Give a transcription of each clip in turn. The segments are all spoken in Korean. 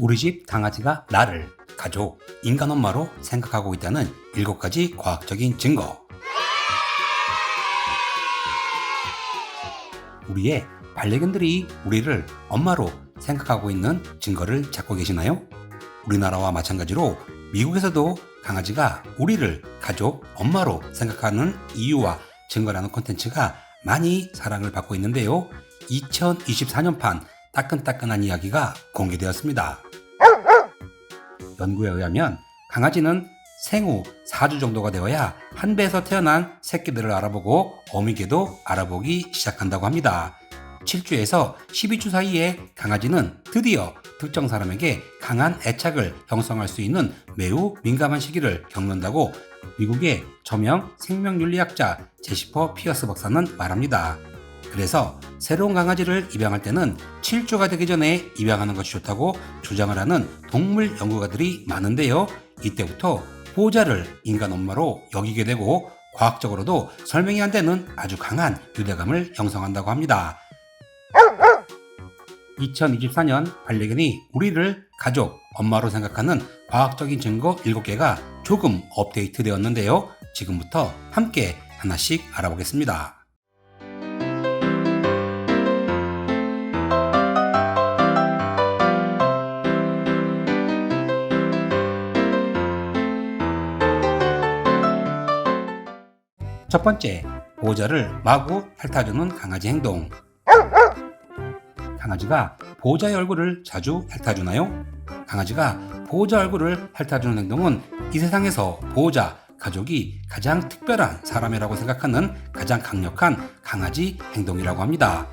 우리 집 강아지가 나를 가족, 인간 엄마로 생각하고 있다는 7가지 과학적인 증거. 우리의 반려견들이 우리를 엄마로 생각하고 있는 증거를 찾고 계시나요? 우리나라와 마찬가지로 미국에서도 강아지가 우리를 가족, 엄마로 생각하는 이유와 증거라는 콘텐츠가 많이 사랑을 받고 있는데요. 2024년판 따끈따끈한 이야기가 공개되었습니다. 연구에 의하면 강아지는 생후 4주 정도가 되어야 한 배에서 태어난 새끼들을 알아보고 어미개도 알아보기 시작한다고 합니다. 7주에서 12주 사이에 강아지는 드디어 특정 사람에게 강한 애착을 형성할 수 있는 매우 민감한 시기를 겪는다고 미국의 저명 생명윤리학자 제시퍼 피어스 박사는 말합니다. 그래서 새로운 강아지를 입양할 때는 7주가 되기 전에 입양하는 것이 좋다고 주장을 하는 동물 연구가들이 많은데요. 이때부터 보호자를 인간 엄마로 여기게 되고 과학적으로도 설명이 안 되는 아주 강한 유대감을 형성한다고 합니다. 2024년 반려견이 우리를 가족, 엄마로 생각하는 과학적인 증거 7개가 조금 업데이트 되었는데요. 지금부터 함께 하나씩 알아보겠습니다. 첫 번째, 보호자를 마구 핥아주는 강아지 행동. 강아지가 보호자의 얼굴을 자주 핥아주나요? 강아지가 보호자 얼굴을 핥아주는 행동은 이 세상에서 보호자, 가족이 가장 특별한 사람이라고 생각하는 가장 강력한 강아지 행동이라고 합니다.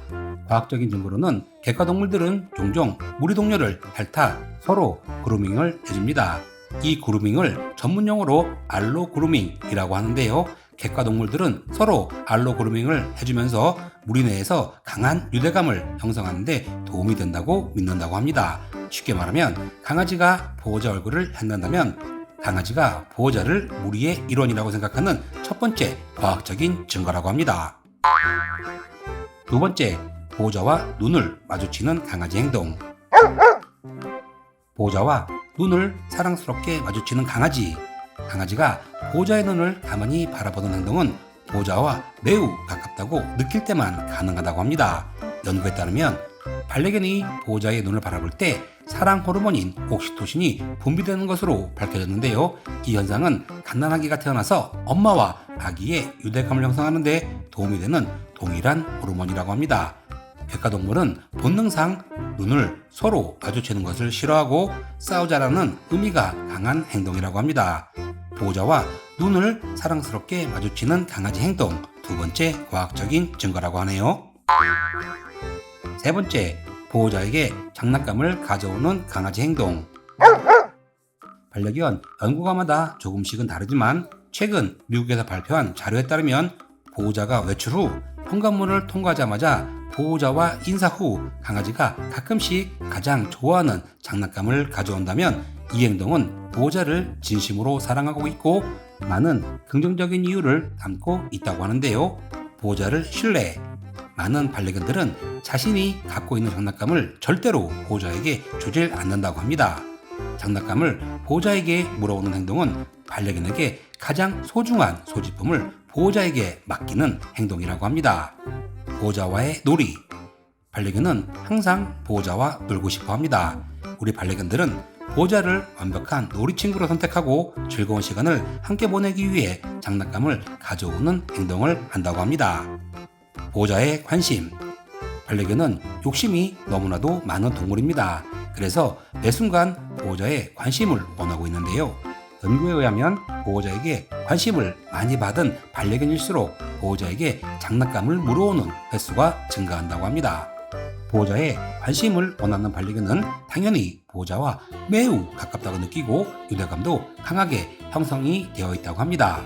과학적인 증거로는 객과동물들은 종종 무리 동료를 핥아 서로 그루밍을 해줍니다. 이 그루밍을 전문용어로 알로 그루밍이라고 하는데요. 객과동물들은 서로 알로 그루밍을 해주면서 무리 내에서 강한 유대감을 형성하는데 도움이 된다고 믿는다고 합니다. 쉽게 말하면 강아지가 보호자 얼굴을 핥는다면 강아지가 보호자를 무리의 일원이라고 생각하는 첫 번째 과학적인 증거라고 합니다. 두 번째, 보호자와 눈을 마주치는 강아지 행동. 보호자와 눈을 사랑스럽게 마주치는 강아지. 강아지가 보호자의 눈을 가만히 바라보는 행동은 보호자와 매우 가깝다고 느낄 때만 가능하다고 합니다. 연구에 따르면 반려견이 보호자의 눈을 바라볼 때 사랑 호르몬인 옥시토신이 분비되는 것으로 밝혀졌는데요. 이 현상은 갓난아기가 태어나서 엄마와 아기의 유대감을 형성하는 데 도움이 되는 동일한 호르몬이라고 합니다. 객과동물은 본능상 눈을 서로 마주치는 것을 싫어하고 싸우자라는 의미가 강한 행동이라고 합니다. 보호자와 눈을 사랑스럽게 마주치는 강아지 행동, 두 번째 과학적인 증거라고 하네요. 세 번째, 보호자에게 장난감을 가져오는 강아지 행동. 반려견 연구가마다 조금씩은 다르지만 최근 미국에서 발표한 자료에 따르면 보호자가 외출 후 현관문을 통과하자마자 보호자와 인사 후 강아지가 가끔씩 가장 좋아하는 장난감을 가져온다면 이 행동은 보호자를 진심으로 사랑하고 있고 많은 긍정적인 이유를 담고 있다고 하는데요. 보호자를 신뢰. 많은 반려견들은 자신이 갖고 있는 장난감을 절대로 보호자에게 주질 않는다고 합니다. 장난감을 보호자에게 물어오는 행동은 반려견에게 가장 소중한 소지품을 보호자에게 맡기는 행동이라고 합니다. 보호자와의 놀이. 반려견은 항상 보호자와 놀고 싶어 합니다. 우리 반려견들은 보호자를 완벽한 놀이 친구로 선택하고 즐거운 시간을 함께 보내기 위해 장난감을 가져오는 행동을 한다고 합니다. 보호자의 관심. 반려견은 욕심이 너무나도 많은 동물입니다. 그래서 매 순간 보호자의 관심을 원하고 있는데요. 연구에 의하면 보호자에게 관심을 많이 받은 반려견일수록 보호자에게 장난감을 물어오는 횟수가 증가한다고 합니다. 보호자의 관심을 원하는 반려견은 당연히 보호자와 매우 가깝다고 느끼고 유대감도 강하게 형성이 되어 있다고 합니다.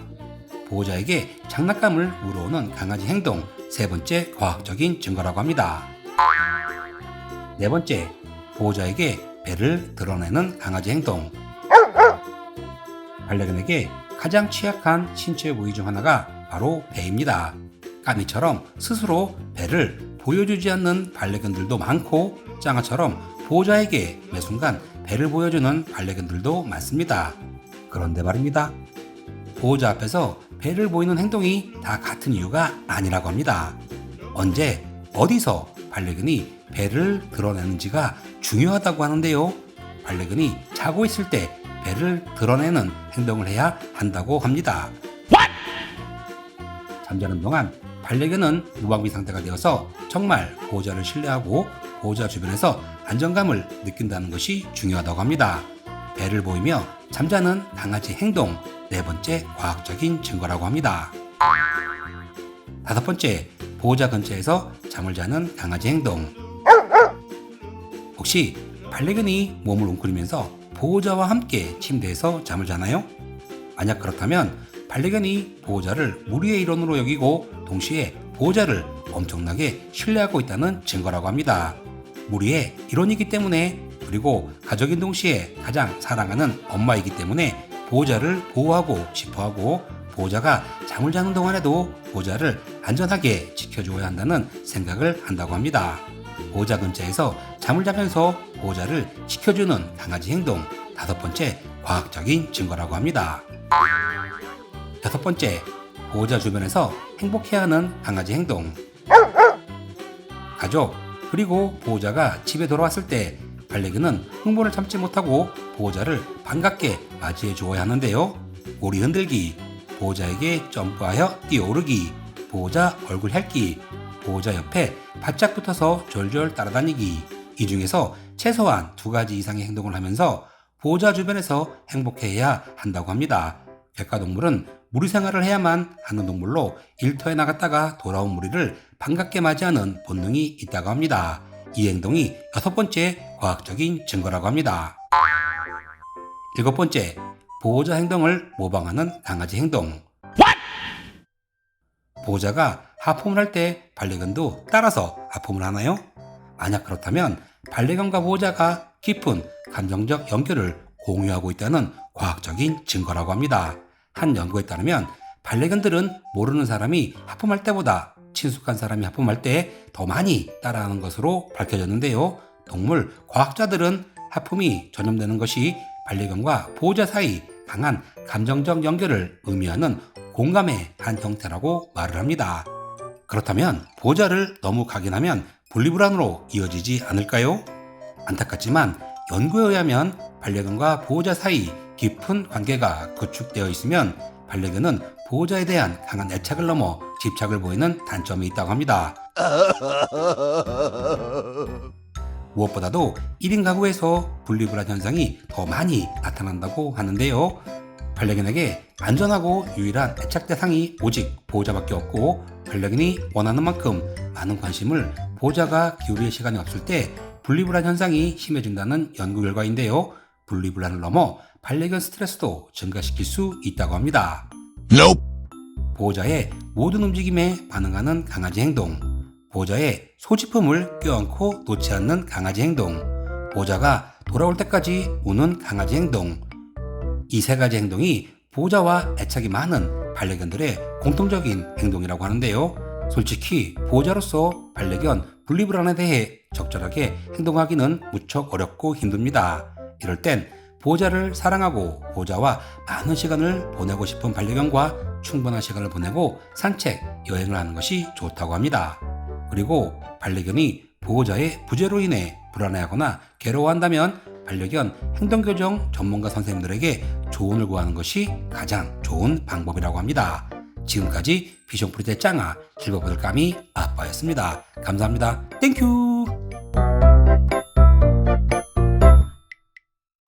보호자에게 장난감을 물어오는 강아지 행동, 세 번째 과학적인 증거라고 합니다. 네 번째, 보호자에게 배를 드러내는 강아지 행동. 반려견에게 가장 취약한 신체 부위 중 하나가 바로 배입니다. 까미처럼 스스로 배를 보여주지 않는 반려견들도 많고 짱아처럼 보호자에게 매 순간 배를 보여주는 반려견들도 많습니다. 그런데 말입니다. 보호자 앞에서 배를 보이는 행동이 다 같은 이유가 아니라고 합니다. 언제, 어디서 반려견이 배를 드러내는지가 중요하다고 하는데요. 반려견이 자고 있을 때 배를 드러내는 행동을 해야 한다고 합니다. 잠자는 동안 반려견은 무방비 상태가 되어서 정말 보호자를 신뢰하고 보호자 주변에서 안정감을 느낀다는 것이 중요하다고 합니다. 배를 보이며 잠자는 강아지 행동, 네 번째 과학적인 증거라고 합니다. 다섯 번째, 보호자 근처에서 잠을 자는 강아지 행동. 혹시 반려견이 몸을 웅크리면서 보호자와 함께 침대에서 잠을 자나요? 만약 그렇다면 반려견이 보호자를 무리의 일원으로 여기고 동시에 보호자를 엄청나게 신뢰하고 있다는 증거라고 합니다. 무리의 일원이기 때문에, 그리고 가족인 동시에 가장 사랑하는 엄마이기 때문에 보호자를 보호하고 싶어하고, 보호자가 잠을 자는 동안에도 보호자를 안전하게 지켜줘야 한다는 생각을 한다고 합니다. 보호자 근처에서 잠을 자면서 보호자를 지켜주는 강아지 행동, 다섯 번째 과학적인 증거라고 합니다. 여섯 번째, 보호자 주변에서 행복해하는 강아지 행동. 가족, 그리고 보호자가 집에 돌아왔을 때 반려견은 흥분을 참지 못하고 보호자를 반갑게 맞이해 주어야 하는데요. 꼬리 흔들기, 보호자에게 점프하여 뛰어오르기, 보호자 얼굴 핥기, 보호자 옆에 바짝 붙어서 졸졸 따라다니기. 이 중에서 최소한 두 가지 이상의 행동을 하면서 보호자 주변에서 행복해해야 한다고 합니다. 객가동물은 무리 생활을 해야만 하는 동물로 일터에 나갔다가 돌아온 무리를 반갑게 맞이하는 본능이 있다고 합니다. 이 행동이 여섯 번째 과학적인 증거라고 합니다. 일곱 번째, 보호자 행동을 모방하는 강아지 행동. 보호자가 하품을 할 때 반려견도 따라서 하품을 하나요? 만약 그렇다면 반려견과 보호자가 깊은 감정적 연결을 공유하고 있다는 과학적인 증거라고 합니다. 한 연구에 따르면 반려견들은 모르는 사람이 하품할 때보다 친숙한 사람이 하품할 때 더 많이 따라하는 것으로 밝혀졌는데요. 동물 과학자들은 하품이 전염되는 것이 반려견과 보호자 사이 강한 감정적 연결을 의미하는 공감의 한 형태라고 말을 합니다. 그렇다면 보호자를 너무 각인하면 분리불안으로 이어지지 않을까요? 안타깝지만 연구에 의하면 반려견과 보호자 사이 깊은 관계가 구축되어 있으면 반려견은 보호자에 대한 강한 애착을 넘어 집착을 보이는 단점이 있다고 합니다. 무엇보다도 1인 가구에서 분리불안 현상이 더 많이 나타난다고 하는데요. 반려견에게 안전하고 유일한 애착 대상이 오직 보호자밖에 없고, 반려견이 원하는 만큼 많은 관심을 보호자가 기울일 시간이 없을 때 분리불안 현상이 심해진다는 연구 결과인데요. 분리불안을 넘어 반려견 스트레스도 증가시킬 수 있다고 합니다. 보호자의 모든 움직임에 반응하는 강아지 행동, 보호자의 소지품을 껴안고 놓지 않는 강아지 행동, 보호자가 돌아올 때까지 우는 강아지 행동. 이 세 가지 행동이 보호자와 애착이 많은 반려견들의 공통적인 행동이라고 하는데요. 솔직히 보호자로서 반려견 분리불안에 대해 적절하게 행동하기는 무척 어렵고 힘듭니다. 이럴 땐 보호자를 사랑하고 보호자와 많은 시간을 보내고 싶은 반려견과 충분한 시간을 보내고 산책, 여행을 하는 것이 좋다고 합니다. 그리고 반려견이 보호자의 부재로 인해 불안해하거나 괴로워한다면 반려견 행동교정 전문가 선생님들에게 조언을 구하는 것이 가장 좋은 방법이라고 합니다. 지금까지 비숑프리의 짱아 길버버들 까미 아빠였습니다. 감사합니다. 땡큐.